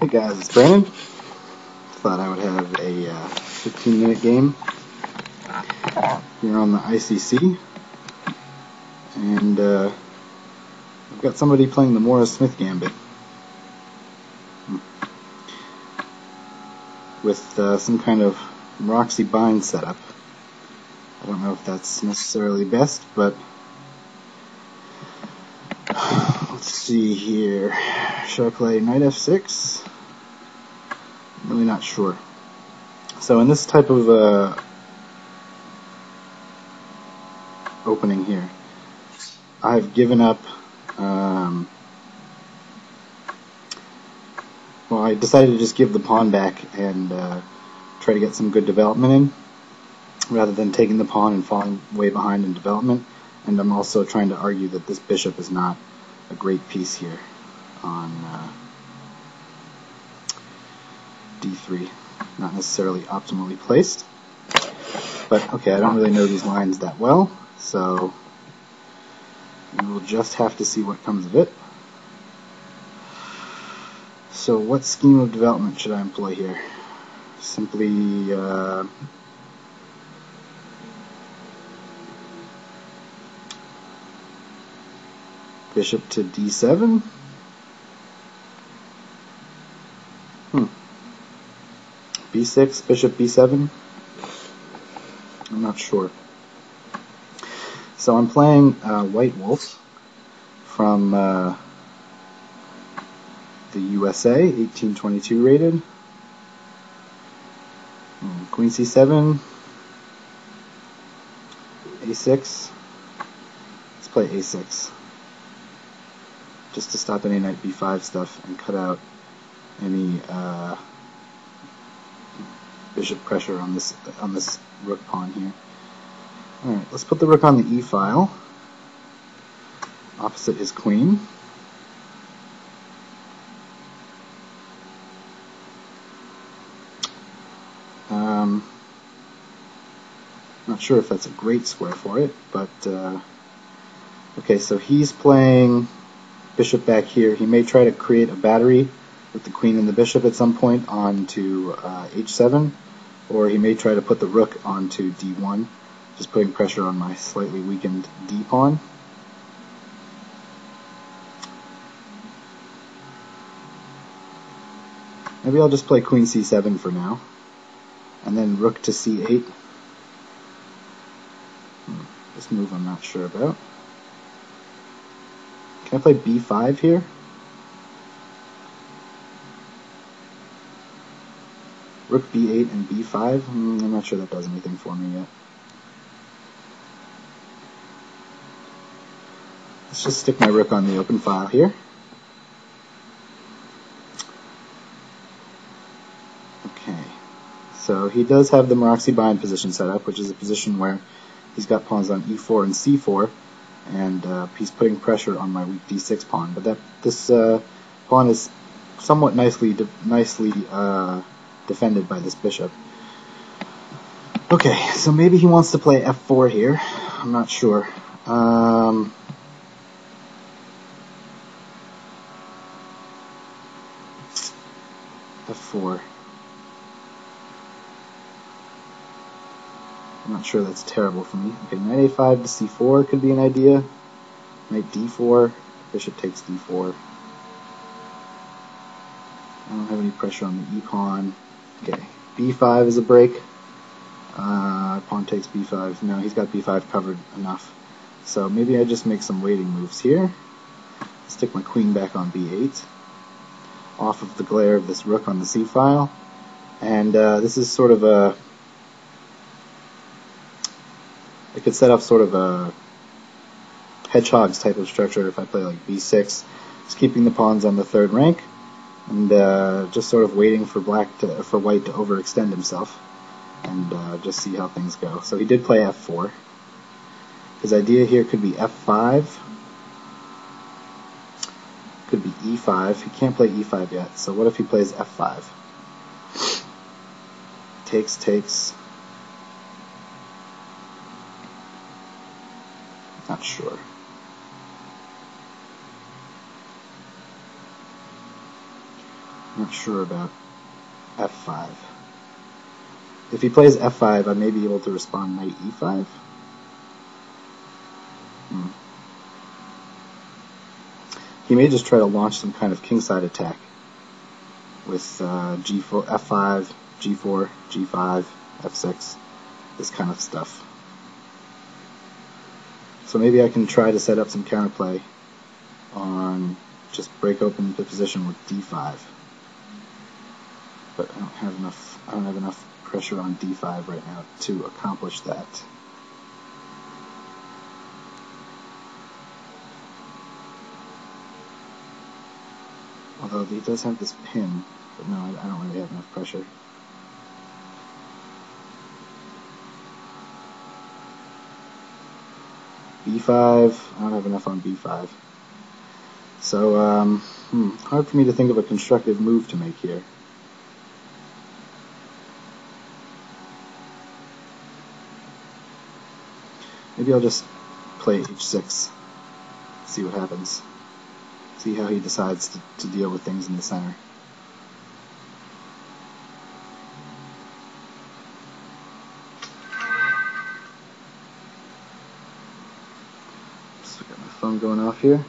Hey guys, it's Brandon. Thought I would have a 15-minute game here on the ICC, and I've got somebody playing the Morra Smith Gambit with some kind of Roxy bind setup. I don't know if that's necessarily best, but let's see here. Should I play knight f6? I'm really not sure. So in this type of opening here, I've given up. Well, I decided to just give the pawn back and try to get some good development in, rather than taking the pawn and falling way behind in development. And I'm also trying to argue that this bishop is not a great piece here on d3. Not necessarily optimally placed. But okay, I don't really know these lines that well, so we will just have to see what comes of it. So what scheme of development should I employ here? Simply bishop to d7? b6, bishop b7? I'm not sure. So I'm playing White Wolf from the USA, 1822 rated. Queen c7, a6. Let's play a6, just to stop any knight b5 stuff and cut out any bishop pressure on this rook pawn here. All right, let's put the rook on the e file, opposite his queen. Not sure if that's a great square for it, but okay, so he's playing bishop back here. He may try to create a battery with the queen and the bishop at some point onto h7, or he may try to put the rook onto d1, just putting pressure on my slightly weakened d pawn. Maybe I'll just play queen c7 for now, and then rook to c8. This move I'm not sure about. Can I play b5 here? Rook b8 and b5? I'm not sure that does anything for me yet. Let's just stick my rook on the open file here. Okay, so he does have the Roxy bind position set up, which is a position where he's got pawns on e4 and c4, and he's putting pressure on my weak d6 pawn. But this pawn is somewhat nicely defended by this bishop. Okay, so maybe he wants to play f4 here. I'm not sure. f4. I'm not sure that's terrible for me. Okay, knight a5 to c4 could be an idea. Knight d4, bishop takes d4. I don't have any pressure on the e-pawn. Okay, b5 is a break. Pawn takes b5. No, he's got b5 covered enough. So maybe I just make some waiting moves here. Stick my queen back on b8, off of the glare of this rook on the c-file. And this is sort of a... I could set up sort of a hedgehogs type of structure if I play like b6, just keeping the pawns on the third rank, and just sort of waiting for white to overextend himself, and just see how things go. So he did play f4. His idea here could be f5, could be e5. He can't play e5 yet, so what if he plays f5? Takes. Not sure. Not sure about f5. If he plays f5, I may be able to respond knight e5. He may just try to launch some kind of kingside attack with g4, f5, g4, g5, f6, this kind of stuff. So maybe I can try to set up some counterplay on just break open the position with d5. But I don't have enough pressure on d5 right now to accomplish that. Although he does have this pin, but no, I don't really have enough pressure. b5, I don't have enough on b5. So, hard for me to think of a constructive move to make here. Maybe I'll just play h6, see what happens. See how he decides to deal with things in the center. So I got my phone going off here.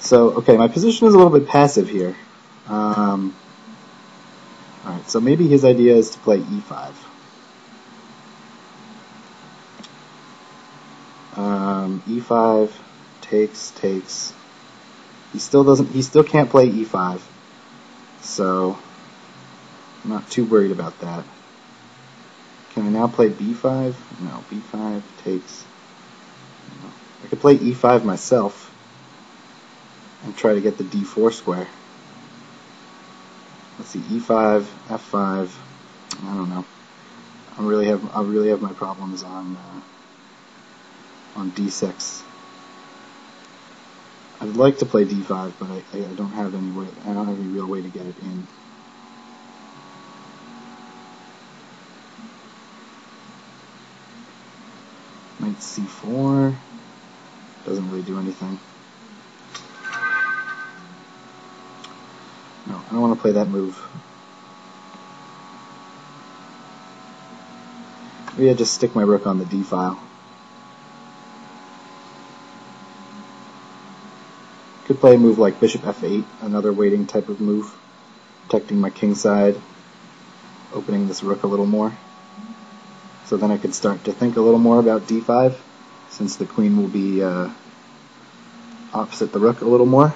So, okay, my position is a little bit passive here. Alright, so maybe his idea is to play e5. E5 takes. He still can't play e5. So I'm not too worried about that. Can I now play b5? No, b5 takes. No. I could play e5 myself and try to get the d4 square. Let's see, e5, f5. I don't know. I really have my problems on d6. I'd like to play d5, but I don't have any way. I don't have any real way to get it in. Knight c4 doesn't really do anything. No, I don't want to play that move. Maybe I just stick my rook on the d file. Could play a move like bishop f8, another waiting type of move, protecting my king side, opening this rook a little more. So then I could start to think a little more about d5, since the queen will be opposite the rook a little more.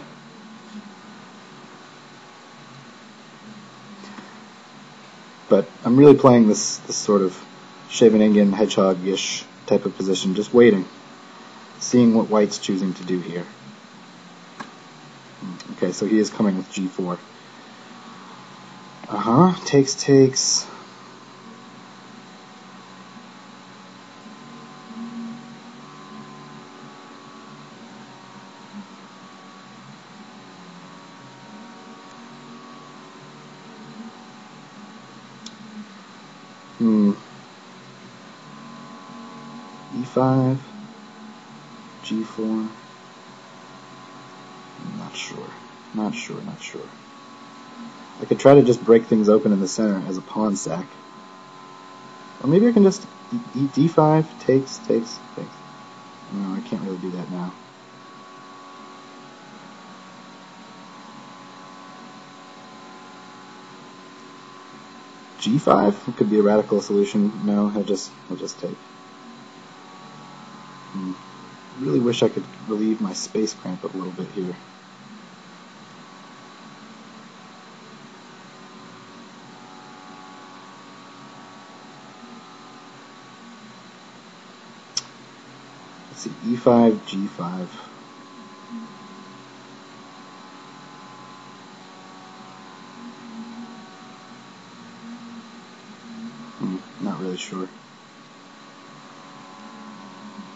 But I'm really playing this sort of Scheveningen hedgehog-ish type of position, just waiting, seeing what white's choosing to do here. Okay, so he is coming with g4. Takes. E5, G4. Not sure. I could try to just break things open in the center as a pawn sack. Or maybe I can just eat D5, takes. No, I can't really do that now. G5 it could be a radical solution. No, he'll just take. Really wish I could relieve my space cramp a little bit here. Let's see, E5, G5. Not really sure.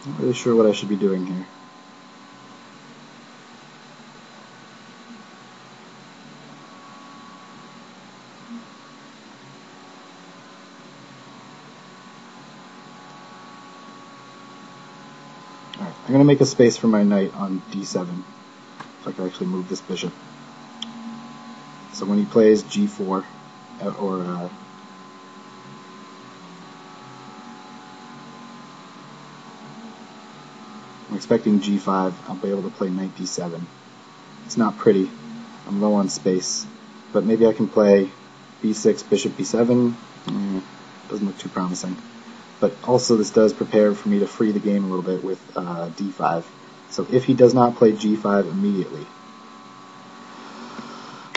Not really sure what I should be doing here. Alright, I'm going to make a space for my knight on d7, if I can actually move this bishop. So when he plays g4, or I'm expecting g5, I'll be able to play knight d7. It's not pretty. I'm low on space. But maybe I can play b6, bishop b7. Doesn't look too promising. But also this does prepare for me to free the game a little bit with d5. So if he does not play g5 immediately,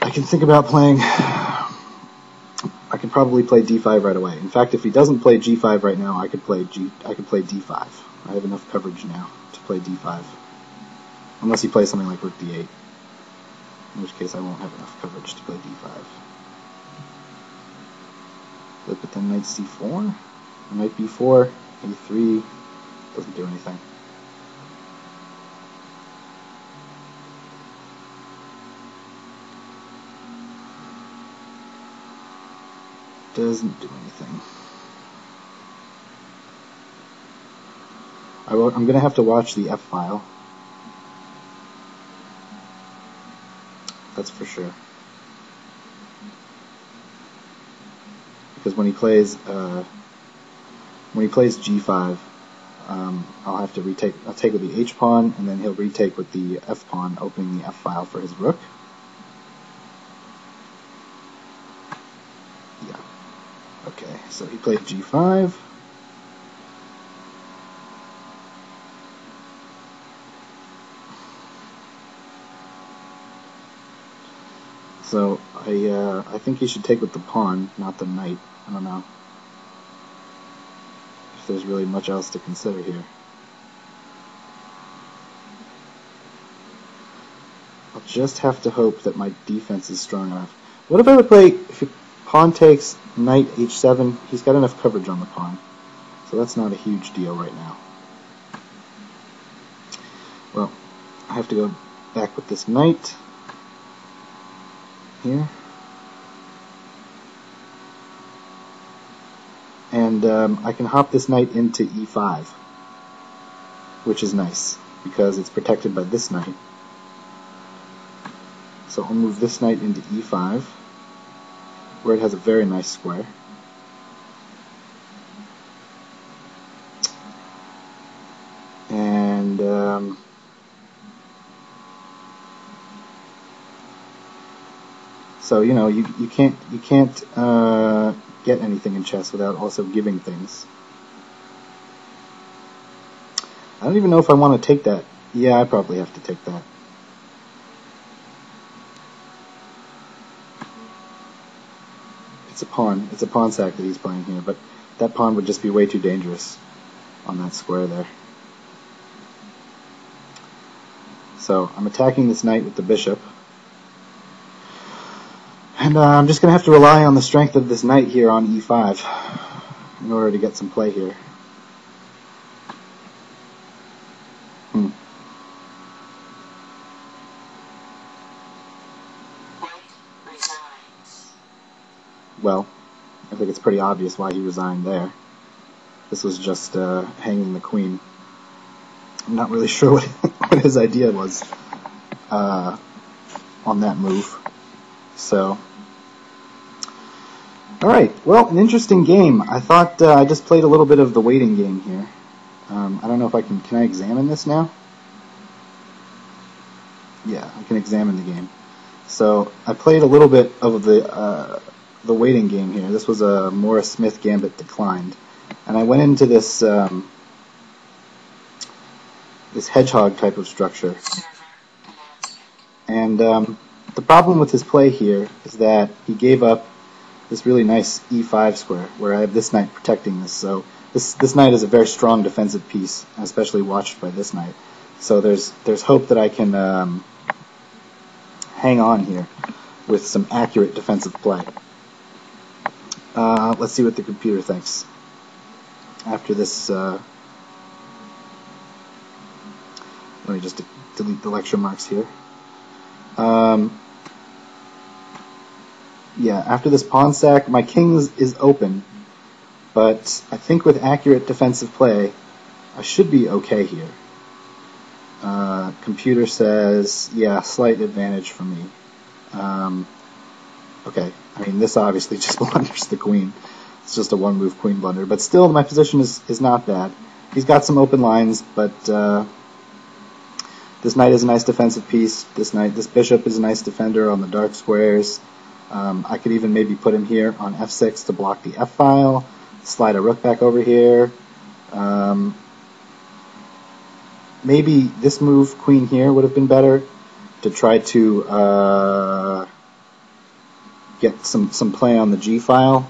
I can think about playing... I can probably play d5 right away. In fact, if he doesn't play g5 right now, I could play d5. I have enough coverage now to play d5. Unless he plays something like rook d8. In which case I won't have enough coverage to play d5. But then knight c4, knight b4, a3, doesn't do anything. Doesn't do anything. I'm going to have to watch the f-file. That's for sure. Because when he plays g5, I'll have to retake. I'll take with the h pawn, and then he'll retake with the f pawn, opening the f file for his rook. Yeah. Okay. So he played g5. So I think he should take with the pawn, not the knight. I don't know if there's really much else to consider here. I'll just have to hope that my defense is strong enough. What if I would play, if pawn takes knight h7, he's got enough coverage on the pawn. So that's not a huge deal right now. Well, I have to go back with this knight here. And I can hop this knight into e5, which is nice, because it's protected by this knight. So I'll move this knight into e5, where it has a very nice square. And so you know you can't get anything in chess without also giving things. I don't even know if I want to take that. Yeah, I probably have to take that. It's a pawn. It's a pawn sack that he's playing here, but that pawn would just be way too dangerous on that square there. So I'm attacking this knight with the bishop. And I'm just going to have to rely on the strength of this knight here on e5 in order to get some play here. Well, I think it's pretty obvious why he resigned there. This was just hanging the queen. I'm not really sure what his idea was on that move. So, alright, well, an interesting game. I thought I just played a little bit of the waiting game here. I don't know if I can I examine this now? Yeah, I can examine the game. So, I played a little bit of the waiting game here. This was a Morra Smith gambit declined. And I went into this this hedgehog type of structure. And the problem with his play here is that he gave up this really nice e5 square, where I have this knight protecting this. So this knight is a very strong defensive piece, especially watched by this knight. So there's hope that I can hang on here with some accurate defensive play. Let's see what the computer thinks after this. Let me just delete the lecture marks here. Yeah, after this pawn sack, my king is open, but I think with accurate defensive play, I should be okay here. Computer says, yeah, slight advantage for me. Okay, I mean, this obviously just blunders the queen. It's just a one-move queen blunder, but still, my position is not bad. He's got some open lines, but this knight is a nice defensive piece. This bishop is a nice defender on the dark squares. I could even maybe put him here on f6 to block the f-file, slide a rook back over here. Maybe this move, queen here, would have been better to try to get some play on the g-file.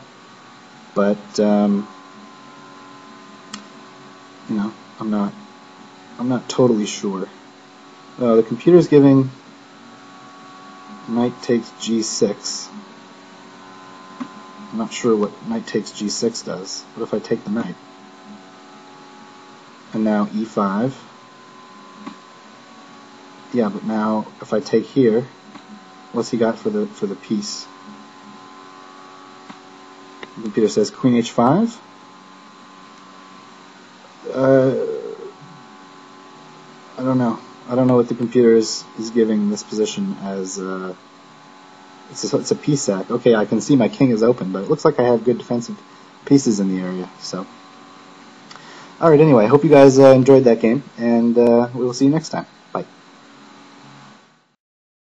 But you know, I'm not totally sure. The computer's giving knight takes g6. I'm not sure what knight takes g6 does. What if I take the knight? And now e5. Yeah, but now if I take here, what's he got for the piece? The computer says queen h5. I don't know. I don't know what the computer is giving this position as. It's a piece sack. Okay, I can see my king is open, but it looks like I have good defensive pieces in the area. So, all right. Anyway, I hope you guys enjoyed that game, and we will see you next time.